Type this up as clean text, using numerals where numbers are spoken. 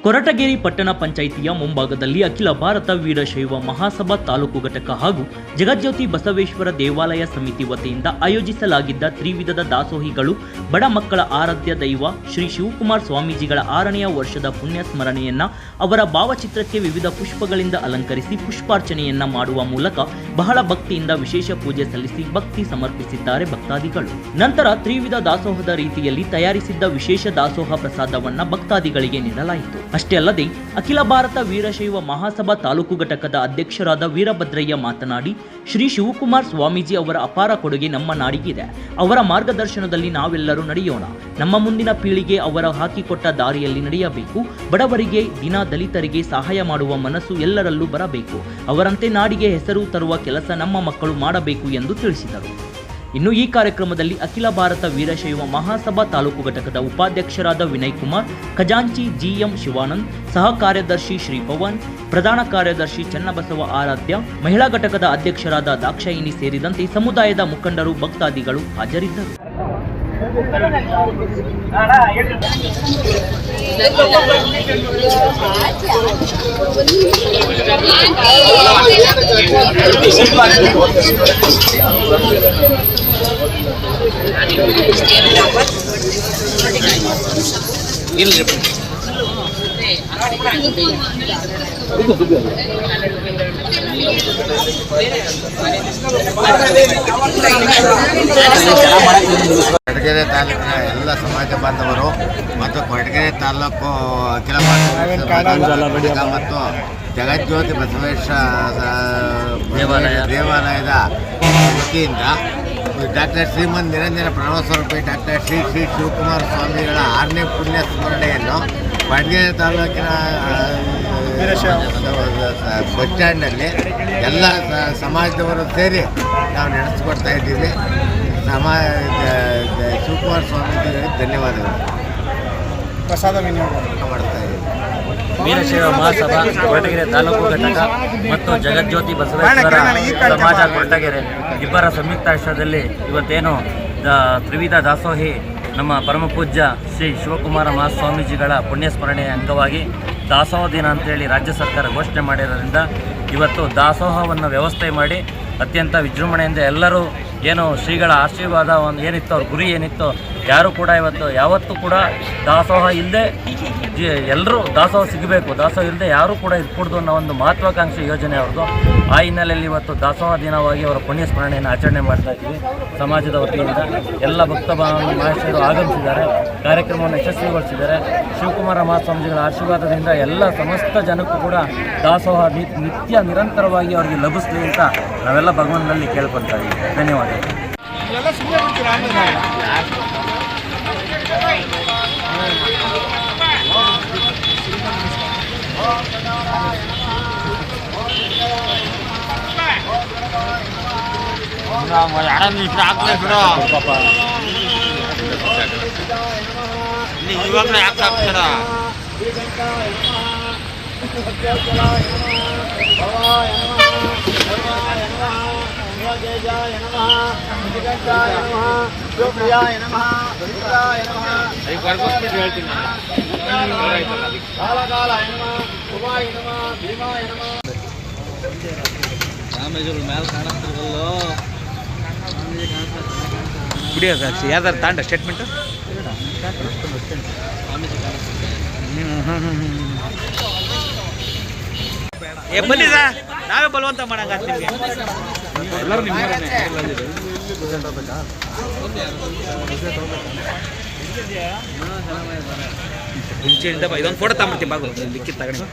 ಕೊರಟಗೆರೆ ಪಟ್ಟಣ ಪಂಚಾಯಿತಿಯ ಮುಂಭಾಗದಲ್ಲಿ ಅಖಿಲ ಭಾರತ ವೀರಶೈವ ಮಹಾಸಭಾ ತಾಲೂಕು ಘಟಕ ಹಾಗೂ ಜಗಜ್ಯೋತಿ ಬಸವೇಶ್ವರ ದೇವಾಲಯ ಸಮಿತಿ ವತಿಯಿಂದ ಆಯೋಜಿಸಲಾಗಿದ್ದ ತ್ರಿವಿಧದ ದಾಸೋಹಿಗಳು ಬಡ ಮಕ್ಕಳ ಆರಾಧ್ಯ ದೈವ ಶ್ರೀ ಶಿವಕುಮಾರ ಸ್ವಾಮೀಜಿಗಳ 6ನೇ ವರ್ಷದ ಪುಣ್ಯ ಸ್ಮರಣೆಯನ್ನ ಅವರ ಭಾವಚಿತ್ರಕ್ಕೆ ವಿವಿಧ ಪುಷ್ಪಗಳಿಂದ ಅಲಂಕರಿಸಿ ಪುಷ್ಪಾರ್ಚನೆಯನ್ನ ಮಾಡುವ ಮೂಲಕ ಬಹಳ ಭಕ್ತಿಯಿಂದ ವಿಶೇಷ ಪೂಜೆ ಸಲ್ಲಿಸಿ ಭಕ್ತಿ ಸಮರ್ಪಿಸಿದ್ದಾರೆ ಭಕ್ತಾದಿಗಳು. ನಂತರ ತ್ರಿವಿಧ ದಾಸೋಹದ ರೀತಿಯಲ್ಲಿ ತಯಾರಿಸಿದ್ದ ವಿಶೇಷ ದಾಸೋಹ ಪ್ರಸಾದವನ್ನ ಭಕ್ತಾದಿಗಳಿಗೆ ನೀಡಲಾಯಿತು. ಅಷ್ಟೇ ಅಲ್ಲದೆ ಅಖಿಲ ಭಾರತ ವೀರಶೈವ ಮಹಾಸಭಾ ತಾಲೂಕು ಘಟಕದ ಅಧ್ಯಕ್ಷರಾದ ವೀರಭದ್ರಯ್ಯ ಮಾತನಾಡಿ, ಶ್ರೀ ಶಿವಕುಮಾರ ಸ್ವಾಮೀಜಿ ಅವರ ಅಪಾರ ಕೊಡುಗೆ ನಮ್ಮ ನಾಡಿಗಿದೆ. ಅವರ ಮಾರ್ಗದರ್ಶನದಲ್ಲಿ ನಾವೆಲ್ಲರೂ ನಡೆಯೋಣ. ನಮ್ಮ ಮುಂದಿನ ಪೀಳಿಗೆ ಅವರ ಹಾಕಿಕೊಟ್ಟ ದಾರಿಯಲ್ಲಿ ನಡೆಯಬೇಕು. ಬಡವರಿಗೆ, ದೀನ ದಲಿತರಿಗೆ ಸಹಾಯ ಮಾಡುವ ಮನಸ್ಸು ಎಲ್ಲರಲ್ಲೂ ಬರಬೇಕು. ಅವರಂತೆ ನಾಡಿಗೆ ಹೆಸರು ತರುವ ಕೆಲಸ ನಮ್ಮ ಮಕ್ಕಳು ಮಾಡಬೇಕು ಎಂದು ತಿಳಿಸಿದರು. ಇನ್ನು ಈ ಕಾರ್ಯಕ್ರಮದಲ್ಲಿ ಅಖಿಲ ಭಾರತ ವೀರಶೈವ ಮಹಾಸಭಾ ತಾಲೂಕು ಘಟಕದ ಉಪಾಧ್ಯಕ್ಷರಾದ ವಿನಯ್ ಕುಮಾರ್, ಖಜಾಂಚಿ ಜಿಎಂ ಶಿವಾನಂದ್, ಸಹ ಕಾರ್ಯದರ್ಶಿ ಶ್ರೀ ಪವನ್, ಪ್ರಧಾನ ಕಾರ್ಯದರ್ಶಿ ಚನ್ನಬಸವ ಆರಾಧ್ಯ, ಮಹಿಳಾ ಘಟಕದ ಅಧ್ಯಕ್ಷರಾದ ದಾಕ್ಷಾಯಿನಿ ಸೇರಿದಂತೆ ಸಮುದಾಯದ ಮುಖಂಡರು, ಭಕ್ತಾದಿಗಳು ಹಾಜರಿದ್ದರು. ಕೊರಟಗೆರೆ ತಾಲೂಕಿನ ಎಲ್ಲ ಸಮಾಜ ಬಾಂಧವರು ಮತ್ತು ಕೊರಟಗೆರೆ ತಾಲೂಕು ಅಖಿಲ ಭಾರತ ಮತ್ತು ಜಗಜ್ಯೋತಿ ಬಸವೇಶ್ವರ ದೇವಾಲಯದ ವತಿಯಿಂದ ಡಾಕ್ಟರ್ ಶ್ರೀಮಂತ್ ನಿರಂಜನ ಪ್ರಣವಸ್ವರೂಪಿ ಡಾಕ್ಟರ್ ಶ್ರೀ ಶಿವಕುಮಾರ ಸ್ವಾಮಿಗಳ 6ನೇ ಪುಣ್ಯ ಸ್ಮರಣೆಯನ್ನು ಕೊರಟಗೆರೆ ತಾಲೂಕಿನ ಬಸ್ ಸ್ಟ್ಯಾಂಡ್ನಲ್ಲಿ ಎಲ್ಲ ಸಮಾಜದವರು ಸೇರಿ ನಾವು ನಡೆಸಿಕೊಡ್ತಾ ಇದ್ದೀವಿ. ಶಿವಕುಮಾರ ಸ್ವಾಮೀಜಿಗಳಿಗೆ ಧನ್ಯವಾದಗಳು. ಪ್ರಸಾದ ವಿನಿಯೋಗ ಮಾಡ್ತಾ ಇದ್ದೀವಿ. ವೀರಶೈವ ಮಹಾಸಭಾ ಕೊರಟಗೆರೆ ತಾಲೂಕು ಘಟಕ ಮತ್ತು ಜಗಜ್ಯೋತಿ ಬಸವೇಶ್ವರ ಸಮಾಜ ಕೊರಟಗೆರೆ ಇಬ್ಬರ ಸಂಯುಕ್ತಾಶ್ರಯದಲ್ಲಿ ಇವತ್ತೇನು ತ್ರಿವಿಧ ದಾಸೋಹಿ ನಮ್ಮ ಪರಮ ಪೂಜ್ಯ ಶ್ರೀ ಶಿವಕುಮಾರ ಮಹಾಸ್ವಾಮೀಜಿಗಳ ಪುಣ್ಯಸ್ಮರಣೆಯ ಅಂಗವಾಗಿ ದಾಸೋಹ ದಿನ ಅಂತೇಳಿ ರಾಜ್ಯ ಸರ್ಕಾರ ಘೋಷಣೆ ಮಾಡಿರೋದ್ರಿಂದ ಇವತ್ತು ದಾಸೋಹವನ್ನು ವ್ಯವಸ್ಥೆ ಮಾಡಿ ಅತ್ಯಂತ ವಿಜೃಂಭಣೆಯಿಂದ ಎಲ್ಲರೂ ಏನು ಶ್ರೀಗಳ ಆಶೀರ್ವಾದ ಒಂದು ಏನಿತ್ತು, ಅವ್ರ ಗುರಿ ಏನಿತ್ತು, ಯಾರು ಕೂಡ ಇವತ್ತು ಯಾವತ್ತೂ ಕೂಡ ದಾಸೋಹ ಇಲ್ಲದೆ ಎಲ್ಲರೂ ದಾಸೋಹ ಸಿಗಬೇಕು, ದಾಸೋಹ ಇಲ್ಲದೆ ಯಾರೂ ಕೂಡ ಇದ್ಕೊಡ್ದು ಅನ್ನೋ ಒಂದು ಮಹತ್ವಾಕಾಂಕ್ಷಿ ಯೋಜನೆ ಅವ್ರದ್ದು. ಆ ಹಿನ್ನೆಲೆಯಲ್ಲಿ ಇವತ್ತು ದಾಸೋಹ ದಿನವಾಗಿ ಅವರ ಪುಣ್ಯ ಸ್ಮರಣೆಯನ್ನು ಆಚರಣೆ ಮಾಡ್ತಾ ಇದ್ದೀವಿ. ಸಮಾಜದ ವತಿಯಿಂದ ಎಲ್ಲ ಭಕ್ತ ಮಹೇಶ್ವರು ಆಗಮಿಸಿದ್ದಾರೆ, ಕಾರ್ಯಕ್ರಮವನ್ನು ಯಶಸ್ವಿಗೊಳಿಸಿದ್ದಾರೆ. ಶಿವಕುಮಾರ ಮಹಾಸ್ವಾಮೀಜಿಗಳ ಆಶೀರ್ವಾದದಿಂದ ಎಲ್ಲ ಸಮಸ್ತ ಜನಕ್ಕೂ ಕೂಡ ದಾಸೋಹ ನಿತ್ಯ ನಿರಂತರವಾಗಿ ಅವರಿಗೆ ಲಭಿಸಲಿ ಅಂತ ನಾವೆಲ್ಲ ಭಗವಂತನಲ್ಲಿ ಕೇಳ್ಕೊಳ್ತಾ ಇದ್ದೀವಿ. ಧನ್ಯವಾದಗಳು. ಇವಾಗಲೇ ಯಾಕೆ ಹಾಕ್ತಾರ? ವಿಡಿಯೋ ಸಾಕ್ಷಿ ಯಾವ್ದಾರು ತಾಂಡ ಸ್ಟೇಟ್ಮೆಂಟು ಬನ್ನಿ ಸರ್, ನಾವೇ ಬಲವಂತ ಮಾಡಂಗ ಎಲ್ಲರೂ ಮುಂಚೆಯಿಂದ ಇದೊಂದು ಫೋಟೋ ತಗೊಂಡ್ಬಿಡ್ತೀನಿ ಬಾಗು ಲಿಕ್ಕಿತ್ತು ತಗೊಂಡು